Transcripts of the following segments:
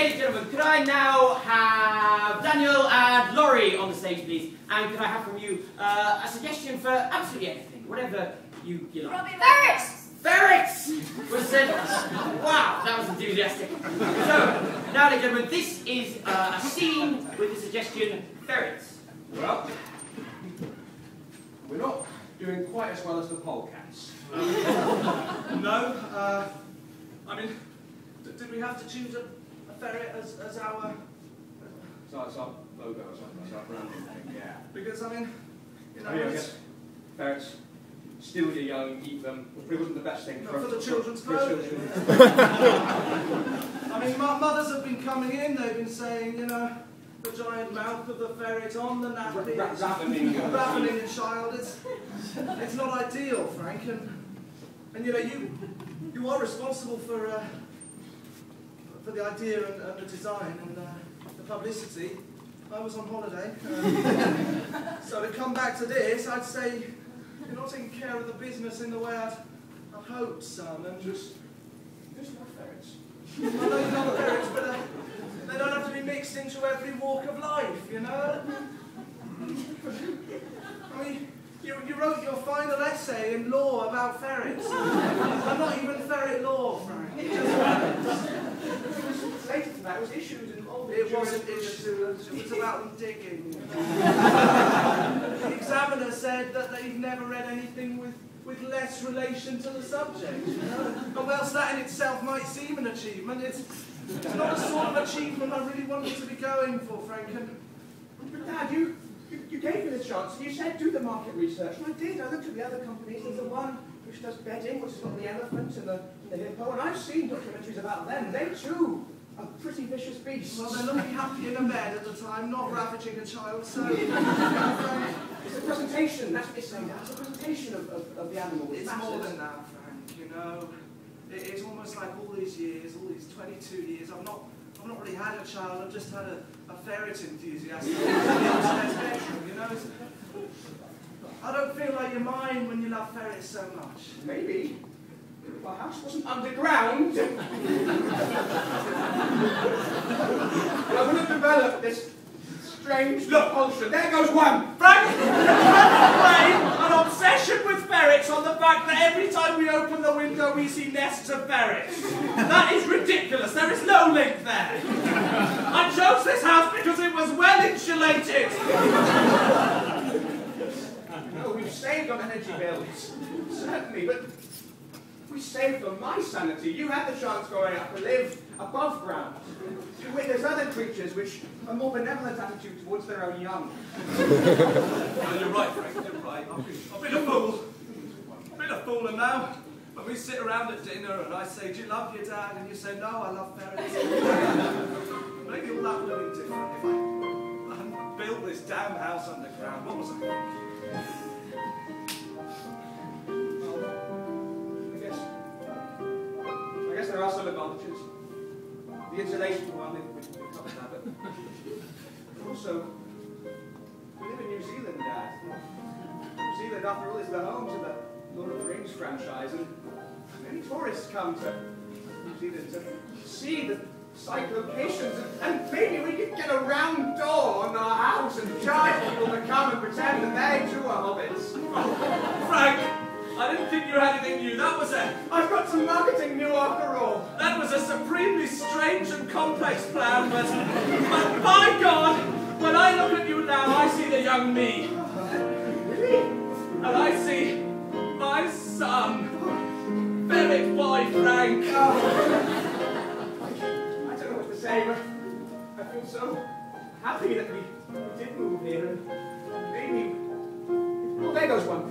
ladies and gentlemen, could I now have Daniel and Laurie on the stage, please? And could I have from you a suggestion for absolutely anything, whatever you like. Ferrets! Ferrets! Was said. Wow, that was enthusiastic. So, now, ladies and gentlemen, this is a scene with the suggestion ferrets. Well, we're not doing quite as well as the polecats. No, I mean, did we have to choose a ferret as our... So it's our logo or something, it's our branding thing, yeah. Because, I mean, you know... I guess ferrets, still you're young, eat them, probably wasn't the best thing for the children's for clothing. I mean, mothers have been coming in, they've been saying, you know, the giant mouth of the ferret on the nappy, ravening a child. It's not ideal, Frank, and you know, you are responsible for the idea and the design and the publicity. I was on holiday, so to come back to this, I'd say you're not taking care of the business in the way I'd hoped, son. And just more ferrets. I know you're not ferrets, but they don't have to be mixed into every walk of life, you know? I mean, you wrote your final essay in law about ferrets. I'm not even ferret law, Frank. Related to that, it was issues involved. It wasn't issues, it was about them digging. The examiner said that they'd never read anything with less relation to the subject, you know? And whilst that in itself might seem an achievement, it's not the sort of achievement I really wanted to be going for, Frank. But Dad, you gave me the chance. You said do the market research, and I did. I looked at the other companies. There's the one which does bedding, which has got the elephant and the hippo, and I've seen documentaries about them. They too are pretty vicious beasts. Well, they're looking happy in a bed at the time, not ravaging a child, so... It's a presentation, that's what it's saying. It's a presentation of the animal. It's more than that, Frank, you know. It's almost like all these years, all these 22 years, I've not really had a child, I've just had a ferret enthusiast in the upstairs bedroom, you know. I don't feel like you're mine when you love ferrets so much. Maybe. If our house wasn't underground, I would have developed this strange repulsion. There goes one! Frank, you cannot blame an obsession with ferrets on the fact that every time we open the window we see nests of ferrets. That is ridiculous. There is no link there. I chose this house because it was well insulated. No, we've saved on energy bills. Certainly, but we saved on my sanity. You had the chance growing up to live above ground. You witness other creatures which have a more benevolent attitude towards their own young. No, you're right, Frank, you're right. I've been a fool. I've been a fool, and now when we sit around at dinner and I say, do you love your dad? And you say, no, I love ferrets. Maybe all that would have been different if I hadn't built this damn house underground. What was I thinking? I guess there are some advantages. The insulation one, we've covered that, but also, we live in New Zealand, Dad. New Zealand, after all, is the home to the Lord of the Rings franchise, and many tourists come to New Zealand to see the site locations, and maybe we could get a round door on our house and charge people to come and pretend that they too are hobbits. Frank! I didn't think you had it in you. That was I've got some marketing new after all. That was a supremely strange and complex plan, but by God, when I look at you now, I see the young me. Really? And I see my son, Ferret Boy Frank. I don't know what to say, but I feel so happy that we did move here, and maybe... Well, there goes one.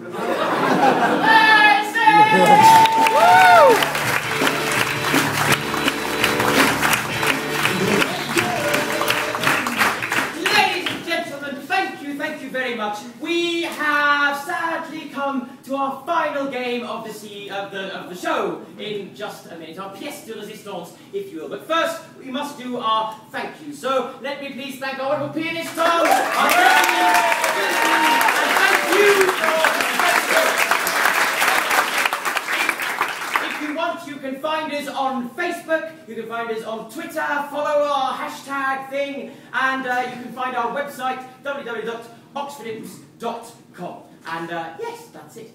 Ladies and gentlemen, thank you very much. We have sadly come to our final game of the show in just a minute. Our pièce de résistance, if you will. But first, we must do our thank you. So let me please thank our wonderful pianist Tom, our and thank you for. If you want, you you can find us on Facebook, you can find us on Twitter, follow our hashtag thing, and you can find our website, www.oxfordimps.com. And yes, that's it.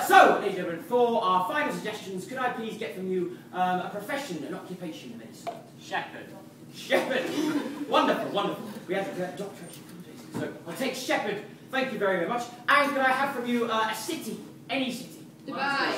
So, ladies and gentlemen, for our final suggestions, could I please get from you a profession, an occupation of any sort? Shepherd. Shepherd. Wonderful, wonderful. We had a doctor actually 2 days ago, so I'll take shepherd. Thank you very, very much. And could I have from you a city, any city? Dubai.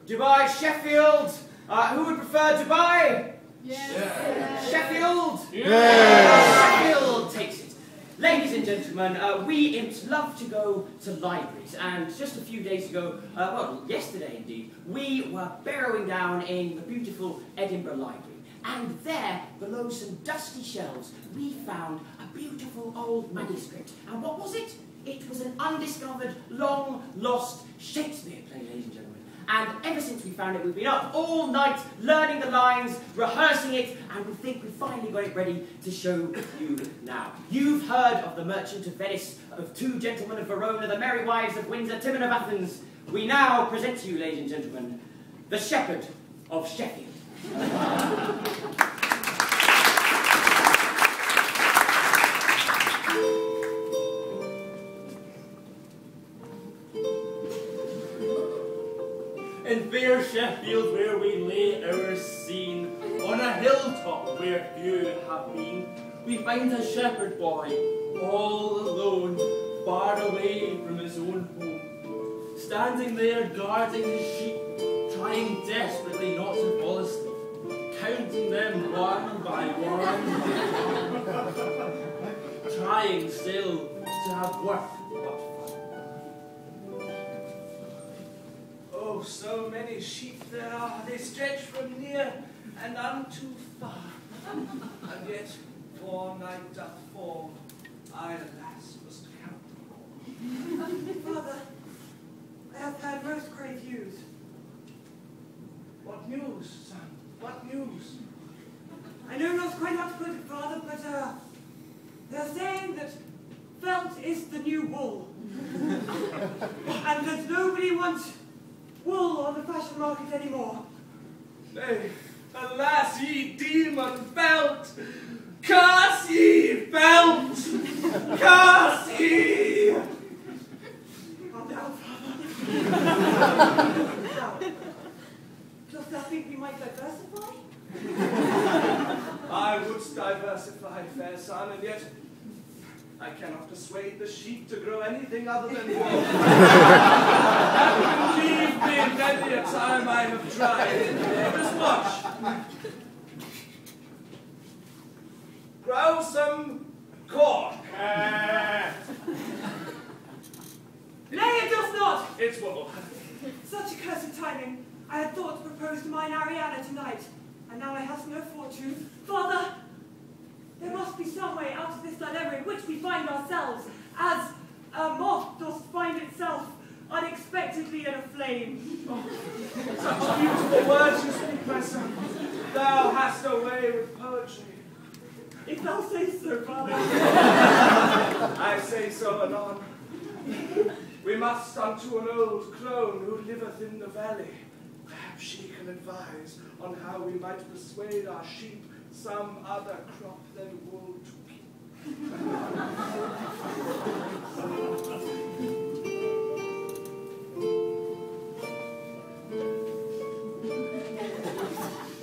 Dubai, Sheffield. Who would prefer Dubai? Yes. Sheffield? Yeah. Sheffield takes it. Ladies and gentlemen, we imps love to go to libraries, and just a few days ago, well, yesterday indeed, we were burrowing down in the beautiful Edinburgh Library, and there, below some dusty shelves, we found a beautiful old manuscript. And what was it? It was an undiscovered, long-lost Shakespeare play, ladies and gentlemen. And ever since we found it, we've been up all night learning the lines, rehearsing it, and we think we've finally got it ready to show you now. You've heard of the Merchant of Venice, of Two Gentlemen of Verona, the Merry Wives of Windsor, Timon of Athens. We now present to you, ladies and gentlemen, the Shepherd of Sheffield. In fair Sheffield where we lay our scene, on a hilltop where few have been, we find a shepherd boy, all alone, far away from his own home, standing there guarding his sheep, trying desperately not to fall asleep, counting them one by one, trying still to have worth but fun. Oh, so many sheep there are, they stretch from near and unto far. And yet, before night doth fall, I, alas, must count them all. Father, I have had most great news. What news, son? What news? I know not quite how to put it, Father, but they're saying that felt is the new wool. And that nobody wants wool on the fashion market anymore. Nay, alas, ye demon felt! Curse ye felt! Curse ye! Calm down, Father. How? Dost thou think we might diversify? I would diversify, fair son, and yet I cannot persuade the sheep to grow anything other than wool. And believe me, many a time I have tried as much. Grow some corn. Nay, it does not! It's wool. Such accursed timing. I had thought to propose to mine Ariana tonight, and now I have no fortune. Father, there must be some way out of this dilemma in which we find ourselves, as a moth doth find itself unexpectedly in a flame. Oh, such beautiful words you speak, my son. Thou hast a way with poetry. If thou say so, Father. I say so anon. We must unto an old crone who liveth in the valley. Perhaps she can advise on how we might persuade our sheep some other crop than wool to keep.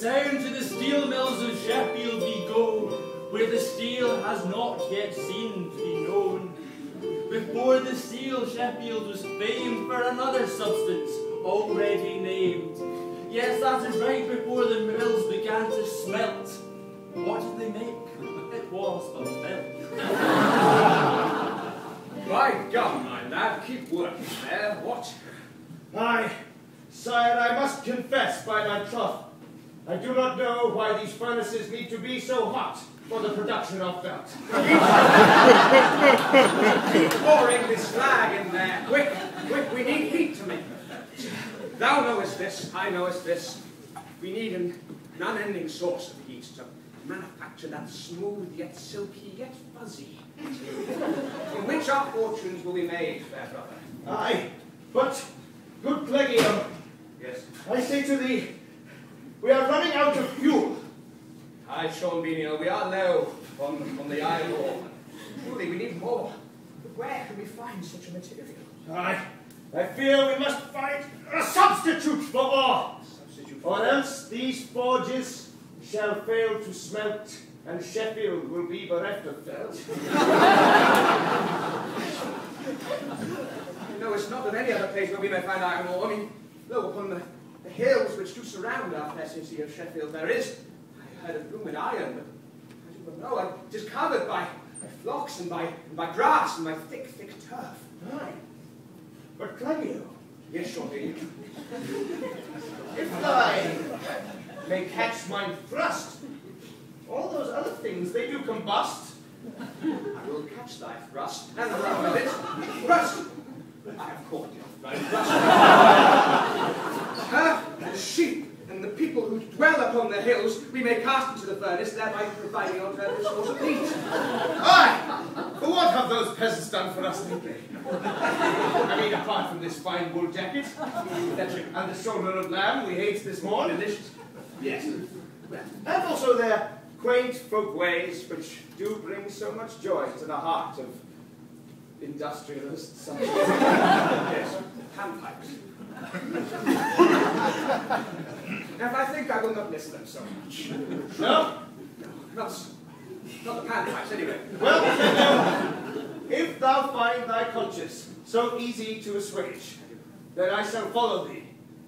Down to the steel mills of Sheffield we go, where the steel has not yet seen to be known. Before the steel, Sheffield was famed for another substance already named. Yes, that is right, before the mills began to smelt. What did they make? It was a felt. By God, my lad, keep working there. What? Aye, sire, I must confess by my troth, I do not know why these furnaces need to be so hot for the production of felt. Keep pouring this slag in there. Quick, quick, we need heat to make it. Thou knowest this, I knowest this. We need an unending source of heat to manufacture that smooth, yet silky, yet fuzzy, in which our fortunes will be made, fair brother. Aye, but, good Clegio, Yes. I say to thee, We are running out of fuel. Aye, Sean Beaniel, we are low on the iron ore. Surely we need more. But where can we find such a material? I fear we must find a substitute for ore. Substitute Or else these forges shall fail to smelt, and Sheffield will be bereft of felt. No, it's not that any other place where we may find iron ore. I mean, lo, upon the hills which do surround our fair city of Sheffield there is, I heard of blooming iron, but I do not know, it is covered by flocks and by grass and by thick turf. Aye. But Claudio, Yes, Sean Beaniel. if I may catch mine thrust, all those other things, they do combust. I will catch thy thrust and run with it. Thrust! I have caught you. Thy thrust. Her, sheep, and the people who dwell upon the hills, we may cast into the furnace, thereby providing alternative source of heat. Aye! But what have those peasants done for us lately? I mean, apart from this fine wool jacket, and the shoulder of lamb we ate this morning. Delicious. Yes. And also their quaint folk ways, which do bring so much joy to the heart of industrialists. Yes. Panpipes. And I think I will not miss them so much. No? Not the panpipes, anyway. Well, if thou find thy conscience so easy to assuage, then I shall follow thee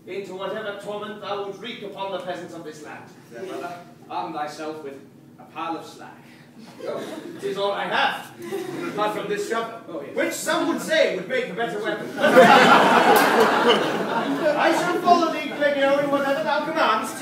into whatever torment thou wilt wreak upon the peasants of this land. Then, brother, arm thyself with a pile of slag. Go. It is all I have, apart from this shovel, Oh, yes. which some would say would make a better weapon. I shall follow thee, Clegio, in whatever thou commandst.